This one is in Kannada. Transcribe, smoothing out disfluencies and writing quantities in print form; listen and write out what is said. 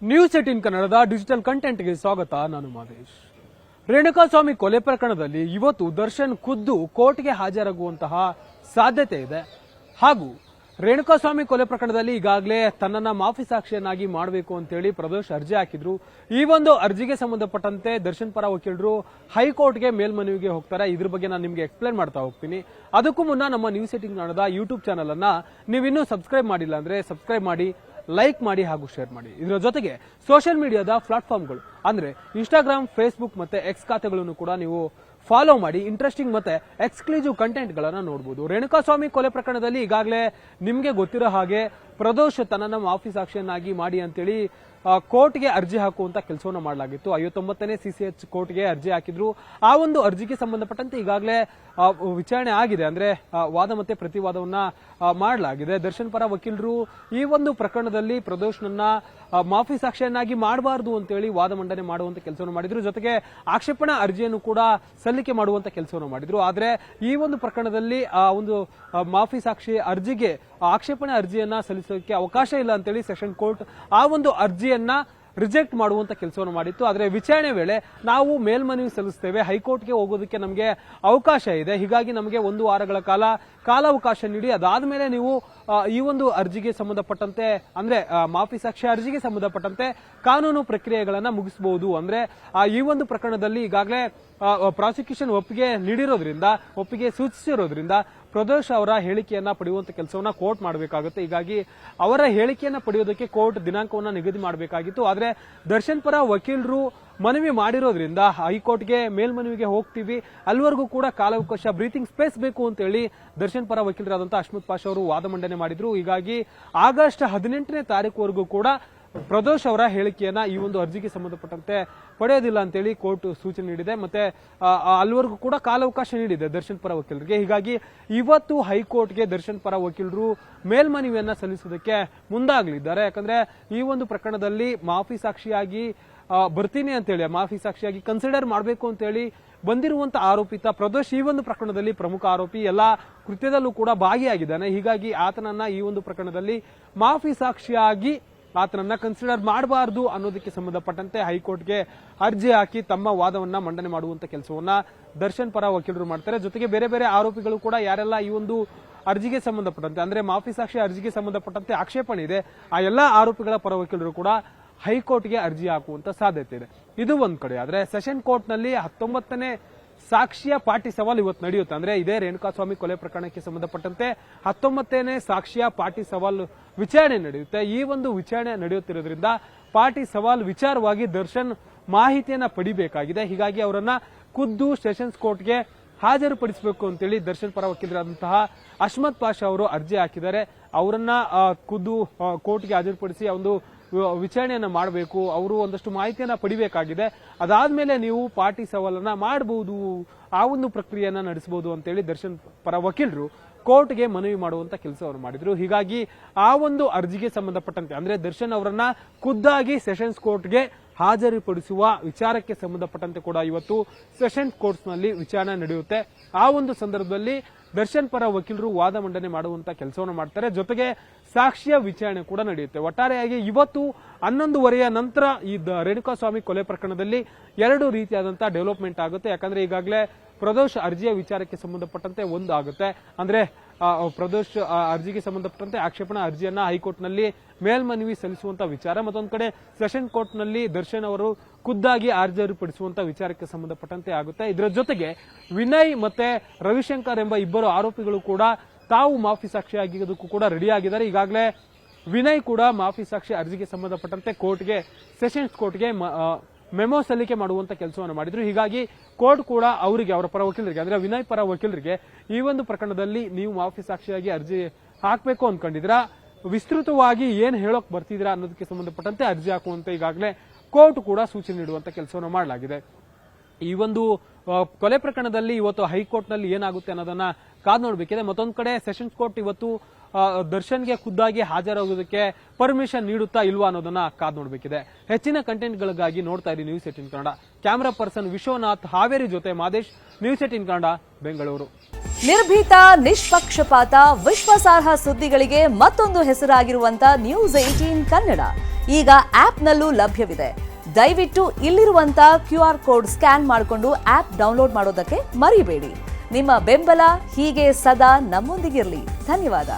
ನ್ಯೂಸ್ 18 ಕನ್ನಡದ ಡಿಜಿಟಲ್ ಕಂಟೆಂಟ್ಗೆ ಸ್ವಾಗತ. ನಾನು ಮಾದೇಶ್. ರೇಣುಕಾಸ್ವಾಮಿ ಕೊಲೆ ಪ್ರಕರಣದಲ್ಲಿ ಇವತ್ತು ದರ್ಶನ್ ಖುದ್ದು ಕೋರ್ಟ್ಗೆ ಹಾಜರಾಗುವಂತಹ ಸಾಧ್ಯತೆ ಇದೆ. ಹಾಗೂ ರೇಣುಕಾಸ್ವಾಮಿ ಕೊಲೆ ಪ್ರಕರಣದಲ್ಲಿ ಈಗಾಗಲೇ ತನ್ನನ್ನ ಮಾಫಿ ಸಾಕ್ಷಿಯನ್ನಾಗಿ ಮಾಡಬೇಕು ಅಂತೇಳಿ ಪ್ರದೋಷ್ ಅರ್ಜಿ ಹಾಕಿದ್ರು. ಈ ಒಂದು ಅರ್ಜಿಗೆ ಸಂಬಂಧಪಟ್ಟಂತೆ ದರ್ಶನ್ ಪರ ವಕೀಲರು ಹೈಕೋರ್ಟ್ಗೆ ಮೇಲ್ಮನವಿಗೆ ಹೋಗ್ತಾರೆ. ಇದ್ರ ಬಗ್ಗೆ ನಾನು ನಿಮಗೆ ಎಕ್ಸ್ಪ್ಲೇನ್ ಮಾಡ್ತಾ ಹೋಗ್ತೀನಿ. ಅದಕ್ಕೂ ಮುನ್ನ ನಮ್ಮ ನ್ಯೂಸ್ 18 ಕನ್ನಡದ ಯೂಟ್ಯೂಬ್ ಚಾನಲ್ ಅನ್ನ ನೀವಿನ್ನೂ ಸಬ್ಸ್ಕ್ರೈಬ್ ಮಾಡಿಲ್ಲ ಅಂದ್ರೆ ಸಬ್ಸ್ಕ್ರೈಬ್ ಮಾಡಿ, ಲೈಕ್ ಮಾಡಿ ಹಾಗೂ ಶೇರ್ ಮಾಡಿ. ಇದರ ಜೊತೆಗೆ ಸೋಷಿಯಲ್ ಮೀಡಿಯಾದ ಪ್ಲಾಟ್ಫಾರ್ಮ್ಗಳು ಅಂದ್ರೆ ಇನ್ಸ್ಟಾಗ್ರಾಮ್, ಫೇಸ್ಬುಕ್ ಮತ್ತೆ ಎಕ್ಸ್ ಖಾತೆಗಳನ್ನು ಕೂಡ ನೀವು ಫಾಲೋ ಮಾಡಿ ಇಂಟ್ರೆಸ್ಟಿಂಗ್ ಮತ್ತೆ ಎಕ್ಸ್ಕ್ಲೂಸಿವ್ ಕಂಟೆಂಟ್ ಗಳನ್ನ ನೋಡಬಹುದು. ರೇಣುಕಾಸ್ವಾಮಿ ಕೊಲೆ ಪ್ರಕರಣದಲ್ಲಿ ಈಗಾಗಲೇ ನಿಮಗೆ ಗೊತ್ತಿರೋ ಹಾಗೆ ಪ್ರದೋಷ್ ತನ್ನನ್ನ ಮಾಫಿ ಸಾಕ್ಷಿಯನ್ನಾಗಿ ಮಾಡಿ ಅಂತೇಳಿ ಕೋರ್ಟ್ಗೆ ಅರ್ಜಿ ಹಾಕುವಂತ ಕೆಲಸವನ್ನು ಮಾಡಲಾಗಿತ್ತು. 59ನೇ CCH ಕೋರ್ಟ್ಗೆ ಅರ್ಜಿ ಹಾಕಿದ್ರು. ಆ ಒಂದು ಅರ್ಜಿಗೆ ಸಂಬಂಧಪಟ್ಟಂತೆ ಈಗಾಗಲೇ ವಿಚಾರಣೆ ಆಗಿದೆ. ಅಂದ್ರೆ ವಾದ ಮತ್ತೆ ಪ್ರತಿವಾದವನ್ನ ಮಾಡಲಾಗಿದೆ. ದರ್ಶನ್ ಪರ ವಕೀಲರು ಈ ಒಂದು ಪ್ರಕರಣದಲ್ಲಿ ಪ್ರದೋಷ್ನನ್ನ ಮಾಫಿ ಸಾಕ್ಷಿಯನ್ನಾಗಿ ಮಾಡಬಾರದು ಅಂತೇಳಿ ವಾದ ಮಂಡನೆ ಮಾಡುವಂತ ಕೆಲಸವನ್ನು ಮಾಡಿದ್ರು. ಜೊತೆಗೆ ಆಕ್ಷೇಪಣಾ ಅರ್ಜಿಯನ್ನು ಕೂಡ ಸಲ್ಲಿಕೆ ಮಾಡುವಂತ ಕೆಲಸವನ್ನು ಮಾಡಿದ್ರು. ಆದ್ರೆ ಈ ಒಂದು ಪ್ರಕರಣದಲ್ಲಿ ಆ ಒಂದು ಮಾಫಿ ಸಾಕ್ಷಿ ಅರ್ಜಿಗೆ ಆಕ್ಷೇಪಣೆ ಅರ್ಜಿಯನ್ನ ಸಲ್ಲಿಸೋಕೆ ಅವಕಾಶ ಇಲ್ಲ ಅಂತೇಳಿ ಸೆಷನ್ ಕೋರ್ಟ್ ಆ ಒಂದು ಅರ್ಜಿಯನ್ನ ರಿಜೆಕ್ಟ್ ಮಾಡುವಂತ ಕೆಲಸವನ್ನು ಮಾಡಿತ್ತು. ಆದ್ರೆ ವಿಚಾರಣೆ ವೇಳೆ ನಾವು ಮೇಲ್ಮನವಿ ಸಲ್ಲಿಸ್ತೇವೆ, ಹೈಕೋರ್ಟ್ಗೆ ಹೋಗೋದಕ್ಕೆ ನಮಗೆ ಅವಕಾಶ ಇದೆ, ಹೀಗಾಗಿ ನಮಗೆ 1 ವಾರಗಳ ಕಾಲಾವಕಾಶ ನೀಡಿ, ಅದಾದ್ಮೇಲೆ ನೀವು ಈ ಒಂದು ಅರ್ಜಿಗೆ ಸಂಬಂಧಪಟ್ಟಂತೆ ಅಂದ್ರೆ ಮಾಫಿ ಸಾಕ್ಷಿ ಅರ್ಜಿಗೆ ಸಂಬಂಧಪಟ್ಟಂತೆ ಕಾನೂನು ಪ್ರಕ್ರಿಯೆಗಳನ್ನ ಮುಗಿಸಬಹುದು. ಅಂದ್ರೆ ಈ ಒಂದು ಪ್ರಕರಣದಲ್ಲಿ ಈಗಾಗಲೇ ಪ್ರಾಸಿಕ್ಯೂಷನ್ ಒಪ್ಪಿಗೆ ಸೂಚಿಸಿರೋದ್ರಿಂದ ಪ್ರದೋಷ್ ಅವರ ಹೇಳಿಕೆಯನ್ನ ಪಡೆಯುವಂತ ಕೆಲಸವನ್ನ ಕೋರ್ಟ್ ಮಾಡಬೇಕಾಗುತ್ತೆ. ಹೀಗಾಗಿ ಅವರ ಹೇಳಿಕೆಯನ್ನ ಪಡೆಯೋದಕ್ಕೆ ಕೋರ್ಟ್ ದಿನಾಂಕವನ್ನ ನಿಗದಿ ಮಾಡಬೇಕಾಗಿತ್ತು. ಆದ್ರೆ ದರ್ಶನ್ ಪರ ವಕೀಲರು ಮನವಿ ಮಾಡಿರೋದ್ರಿಂದ ಹೈಕೋರ್ಟ್ಗೆ ಮೇಲ್ಮನವಿಗೆ ಹೋಗ್ತೀವಿ, ಅಲ್ಲಿವರೆಗೂ ಕೂಡ ಕಾಲಾವಕಾಶ, ಬ್ರೀತಿಂಗ್ ಸ್ಪೇಸ್ ಬೇಕು ಅಂತ ಹೇಳಿ ದರ್ಶನ್ ಪರ ವಕೀಲರಾದಂತಹ ಅಶ್ಮತ್ ಪಾಷಾ ಅವರು ವಾದ ಮಂಡನೆ ಮಾಡಿದ್ರು. ಹೀಗಾಗಿ ಆಗಸ್ಟ್ 18ನೇ ತಾರೀಕುವರೆಗೂ ಕೂಡ ಪ್ರದೋಷ್ ಅವರ ಹೇಳಿಕೆಯನ್ನ ಈ ಒಂದು ಅರ್ಜಿಗೆ ಸಂಬಂಧಪಟ್ಟಂತೆ ಪಡೆಯೋದಿಲ್ಲ ಅಂತೇಳಿ ಕೋರ್ಟ್ ಸೂಚನೆ ನೀಡಿದೆ. ಮತ್ತೆ ಅಲ್ಲಿವರೆಗೂ ಕೂಡ ಕಾಲಾವಕಾಶ ನೀಡಿದೆ ದರ್ಶನ್ ಪರ ವಕೀಲರಿಗೆ. ಹೀಗಾಗಿ ಇವತ್ತು ಹೈಕೋರ್ಟ್ಗೆ ದರ್ಶನ್ ಪರ ವಕೀಲರು ಮೇಲ್ಮನವಿಯನ್ನ ಸಲ್ಲಿಸೋದಕ್ಕೆ ಮುಂದಾಗಲಿದ್ದಾರೆ. ಯಾಕಂದ್ರೆ ಈ ಒಂದು ಪ್ರಕರಣದಲ್ಲಿ ಮಾಫಿ ಸಾಕ್ಷಿಯಾಗಿ ಬರ್ತೀನಿ ಅಂತೇಳಿ, ಮಾಫಿ ಸಾಕ್ಷಿಯಾಗಿ ಕನ್ಸಿಡರ್ ಮಾಡಬೇಕು ಅಂತೇಳಿ ಬಂದಿರುವಂತ ಆರೋಪಿತ ಪ್ರದೋಷ್ ಈ ಒಂದು ಪ್ರಕರಣದಲ್ಲಿ ಪ್ರಮುಖ ಆರೋಪಿ, ಎಲ್ಲಾ ಕೃತ್ಯದಲ್ಲೂ ಕೂಡ ಭಾಗಿಯಾಗಿದ್ದಾನೆ. ಹೀಗಾಗಿ ಆತನನ್ನ ಈ ಒಂದು ಪ್ರಕರಣದಲ್ಲಿ ಮಾಫಿ ಸಾಕ್ಷಿಯಾಗಿ ಆತನನ್ನ ಕನ್ಸಿಡರ್ ಮಾಡಬಾರದು ಅನ್ನೋದಕ್ಕೆ ಸಂಬಂಧಪಟ್ಟಂತೆ ಹೈಕೋರ್ಟ್ಗೆ ಅರ್ಜಿ ಹಾಕಿ ತಮ್ಮ ವಾದವನ್ನ ಮಂಡನೆ ಮಾಡುವಂತ ಕೆಲಸವನ್ನ ದರ್ಶನ್ ಪರ ವಕೀಲರು ಮಾಡ್ತಾರೆ. ಜೊತೆಗೆ ಬೇರೆ ಬೇರೆ ಆರೋಪಿಗಳು ಕೂಡ ಯಾರೆಲ್ಲ ಈ ಒಂದು ಅರ್ಜಿಗೆ ಸಂಬಂಧಪಟ್ಟಂತೆ ಅಂದ್ರೆ ಮಾಫಿ ಸಾಕ್ಷಿ ಅರ್ಜಿಗೆ ಸಂಬಂಧಪಟ್ಟಂತೆ ಆಕ್ಷೇಪಣೆ ಇದೆ, ಆ ಎಲ್ಲಾ ಆರೋಪಿಗಳ ಪರ ವಕೀಲರು ಕೂಡ ಹೈಕೋರ್ಟ್ಗೆ ಅರ್ಜಿ ಹಾಕುವಂತ ಸಾಧ್ಯತೆ ಇದೆ. ಇದು ಒಂದ್ ಕಡೆ. ಆದ್ರೆ ಸೆಷನ್ ಕೋರ್ಟ್ ನಲ್ಲಿ 19ನೇ ಸಾಕ್ಷಿಯ ಪಾಟಿ ಸವಾಲ್ ಇವತ್ತು ನಡೆಯುತ್ತೆ. ಅಂದ್ರೆ ಇದೇ ರೇಣುಕಾಸ್ವಾಮಿ ಕೊಲೆ ಪ್ರಕರಣಕ್ಕೆ ಸಂಬಂಧಪಟ್ಟಂತೆ 19ನೇ ಸಾಕ್ಷಿಯ ಪಾಟಿ ಸವಾಲ್ ವಿಚಾರಣೆ ನಡೆಯುತ್ತೆ. ಈ ಒಂದು ವಿಚಾರಣೆ ನಡೆಯುತ್ತಿರೋದ್ರಿಂದ ಪಾಟಿ ಸವಾಲ್ ವಿಚಾರವಾಗಿ ದರ್ಶನ್ ಮಾಹಿತಿಯನ್ನ ಪಡಿಬೇಕಾಗಿದೆ. ಹೀಗಾಗಿ ಅವರನ್ನ ಖುದ್ದು ಸೆಷನ್ಸ್ ಕೋರ್ಟ್ಗೆ ಹಾಜರುಪಡಿಸಬೇಕು ಅಂತೇಳಿ ದರ್ಶನ್ ಪರ ವಕೀಲರಾದಂತಹ ಅಶ್ಮತ್ ಪಾಷಾ ಅವರು ಅರ್ಜಿ ಹಾಕಿದ್ದಾರೆ. ಅವರನ್ನ ಖುದ್ದು ಕೋರ್ಟ್ಗೆ ಹಾಜರುಪಡಿಸಿ ಒಂದು ವಿಚಾರಣೆಯನ್ನ ಮಾಡಬೇಕು, ಅವರು ಒಂದಷ್ಟು ಮಾಹಿತಿಯನ್ನ ಪಡಿಬೇಕಾಗಿದೆ. ಅದಾದ್ಮೇಲೆ ನೀವು ಪಾಟಿ ಸವಾಲನ್ನ ಮಾಡಬಹುದು, ಆ ಒಂದು ಪ್ರಕ್ರಿಯೆಯನ್ನ ನಡೆಸಬಹುದು ಅಂತೇಳಿ ದರ್ಶನ್ ಪರ ವಕೀಲರು ಕೋರ್ಟ್ಗೆ ಮನವಿ ಮಾಡುವಂತ ಕೆಲಸವನ್ನು ಮಾಡಿದ್ರು. ಹೀಗಾಗಿ ಆ ಒಂದು ಅರ್ಜಿಗೆ ಸಂಬಂಧಪಟ್ಟಂತೆ ಅಂದ್ರೆ ದರ್ಶನ್ ಅವರನ್ನ ಖುದ್ದಾಗಿ ಸೆಷನ್ಸ್ ಕೋರ್ಟ್ಗೆ ಹಾಜರುಪಡಿಸುವ ವಿಚಾರಕ್ಕೆ ಸಂಬಂಧಪಟ್ಟಂತೆ ಕೂಡ ಇವತ್ತು ಸೆಷನ್ಸ್ ಕೋರ್ಟ್ಸ್ ನಲ್ಲಿ ವಿಚಾರಣೆ ನಡೆಯುತ್ತೆ. ಆ ಒಂದು ಸಂದರ್ಭದಲ್ಲಿ ದರ್ಶನ್ ಪರ ವಕೀಲರು ವಾದ ಮಂಡನೆ ಮಾಡುವಂತ ಕೆಲಸವನ್ನು ಮಾಡ್ತಾರೆ. ಜೊತೆಗೆ ಸಾಕ್ಷಿಯ ವಿಚಾರಣೆ ಕೂಡ ನಡೆಯುತ್ತೆ. ಒಟ್ಟಾರೆಯಾಗಿ ಇವತ್ತು 11:30ಯ ನಂತರ ಈ ರೇಣುಕಾಸ್ವಾಮಿ ಕೊಲೆ ಪ್ರಕರಣದಲ್ಲಿ 2 ರೀತಿಯಾದಂತಹ ಡೆವಲಪ್ಮೆಂಟ್ ಆಗುತ್ತೆ. ಯಾಕಂದ್ರೆ ಈಗಾಗಲೇ ಪ್ರದೋಷ್ ಅರ್ಜಿಯ ವಿಚಾರಕ್ಕೆ ಸಂಬಂಧಪಟ್ಟಂತೆ ಒಂದು ಆಗುತ್ತೆ. ಅಂದ್ರೆ ಪ್ರದೋಷ್ ಅರ್ಜಿಗೆ ಸಂಬಂಧಪಟ್ಟಂತೆ ಆಕ್ಷೇಪಣಾ ಅರ್ಜಿಯನ್ನ ಹೈಕೋರ್ಟ್ ನಲ್ಲಿ ಮೇಲ್ಮನವಿ ಸಲ್ಲಿಸುವಂತ ವಿಚಾರ, ಮತ್ತೊಂದು ಕಡೆ ಸೆಷನ್ ಕೋರ್ಟ್ ನಲ್ಲಿ ದರ್ಶನ್ ಅವರು ಖುದ್ದಾಗಿ ಹಾಜರುಪಡಿಸುವಂತ ವಿಚಾರಕ್ಕೆ ಸಂಬಂಧಪಟ್ಟಂತೆ ಆಗುತ್ತೆ. ಇದರ ಜೊತೆಗೆ ವಿನಯ್ ಮತ್ತೆ ರವಿಶಂಕರ್ ಎಂಬ 2 ಆರೋಪಿಗಳು ಕೂಡ ತಾವು ಮಾಫಿ ಸಾಕ್ಷಿಯಾಗಿದ್ದಕ್ಕೂ ಕೂಡ ರೆಡಿ ಆಗಿದ್ದಾರೆ. ಈಗಾಗಲೇ ವಿನಯ್ ಕೂಡ ಮಾಫಿ ಸಾಕ್ಷಿ ಅರ್ಜಿಗೆ ಸಂಬಂಧಪಟ್ಟಂತೆ ಕೋರ್ಟ್ಗೆ ಸೆಷನ್ಸ್ ಕೋರ್ಟ್ಗೆ ಮೆಮೊ ಸಲ್ಲಿಕೆ ಮಾಡುವಂತ ಕೆಲಸವನ್ನು ಮಾಡಿದ್ರು. ಹೀಗಾಗಿ ಕೋರ್ಟ್ ಕೂಡ ಅವರಿಗೆ, ಅವರ ಪರ ವಕೀಲರಿಗೆ ಅಂದ್ರೆ ವಿನಯ್ ಪರ ವಕೀಲರಿಗೆ ಈ ಒಂದು ಪ್ರಕರಣದಲ್ಲಿ ನೀವು ಮಾಫಿ ಸಾಕ್ಷಿಯಾಗಿ ಅರ್ಜಿ ಹಾಕಬೇಕು ಅನ್ಕೊಂಡಿದ್ರಾ, ವಿಸ್ತೃತವಾಗಿ ಏನ್ ಹೇಳೋಕ್ ಬರ್ತಿದ್ರಾ ಅನ್ನೋದಕ್ಕೆ ಸಂಬಂಧಪಟ್ಟಂತೆ ಅರ್ಜಿ ಹಾಕುವಂತೆ ಈಗಾಗಲೇ ಕೋರ್ಟ್ ಕೂಡ ಸೂಚನೆ ನೀಡುವಂತ ಕೆಲಸವನ್ನು ಮಾಡಲಾಗಿದೆ. ಈ ಒಂದು ಕೊಲೆ ಪ್ರಕರಣದಲ್ಲಿ ಇವತ್ತು ಹೈಕೋರ್ಟ್ ನಲ್ಲಿ ಏನಾಗುತ್ತೆ ಅನ್ನೋದನ್ನ ಕಾದು ನೋಡಬೇಕಿದೆ. ಮತ್ತೊಂದು ಕಡೆ ಸೆಷನ್ಸ್ ಕೋರ್ಟ್ ಇವತ್ತು ದರ್ಶನ್ಗೆ ಖುದ್ದಾಗಿ ಹಾಜರಾಗೋದಕ್ಕೆ ಪರ್ಮಿಷನ್ ನೀಡುತ್ತಾ ಇಲ್ವಾ ಅನ್ನೋದನ್ನ ಕಾದು ನೋಡಬೇಕಿದೆ. ಹೆಚ್ಚಿನ ಕಂಟೆಂಟ್ಗಳಿಗಾಗಿ ನೋಡ್ತಾ ಇರಿ news 18 Kannada. Camera person Vishwanath Haveri ಜೊತೆ ಮಾದೇಶ್, ನ್ಯೂಸ್ 18 ಕನ್ನಡ, ಬೆಂಗಳೂರು. ನಿರ್ಭೀತ, ನಿಷ್ಪಕ್ಷಪಾತ, ವಿಶ್ವಾಸಾರ್ಹ ಸುದ್ದಿಗಳಿಗೆ ಮತ್ತೊಂದು ಹೆಸರಾಗಿರುವಂತ ನ್ಯೂಸ್ 18 ಕನ್ನಡ. ಈಗ ಆಪ್ನಲ್ಲೂ ಲಭ್ಯವಿದೆ. ದಯವಿಟ್ಟು ಇಲ್ಲಿರುವಂತ QR ಕೋಡ್ ಸ್ಕ್ಯಾನ್ ಮಾಡಿಕೊಂಡು ಆಪ್ ಡೌನ್ಲೋಡ್ ಮಾಡೋದಕ್ಕೆ ಮರಿಬೇಡಿ. ನಿಮ್ಮ ಬೆಂಬಲ ಹೀಗೆ ಸದಾ ನಮ್ಮೊಂದಿಗಿರಲಿ. ಧನ್ಯವಾದ.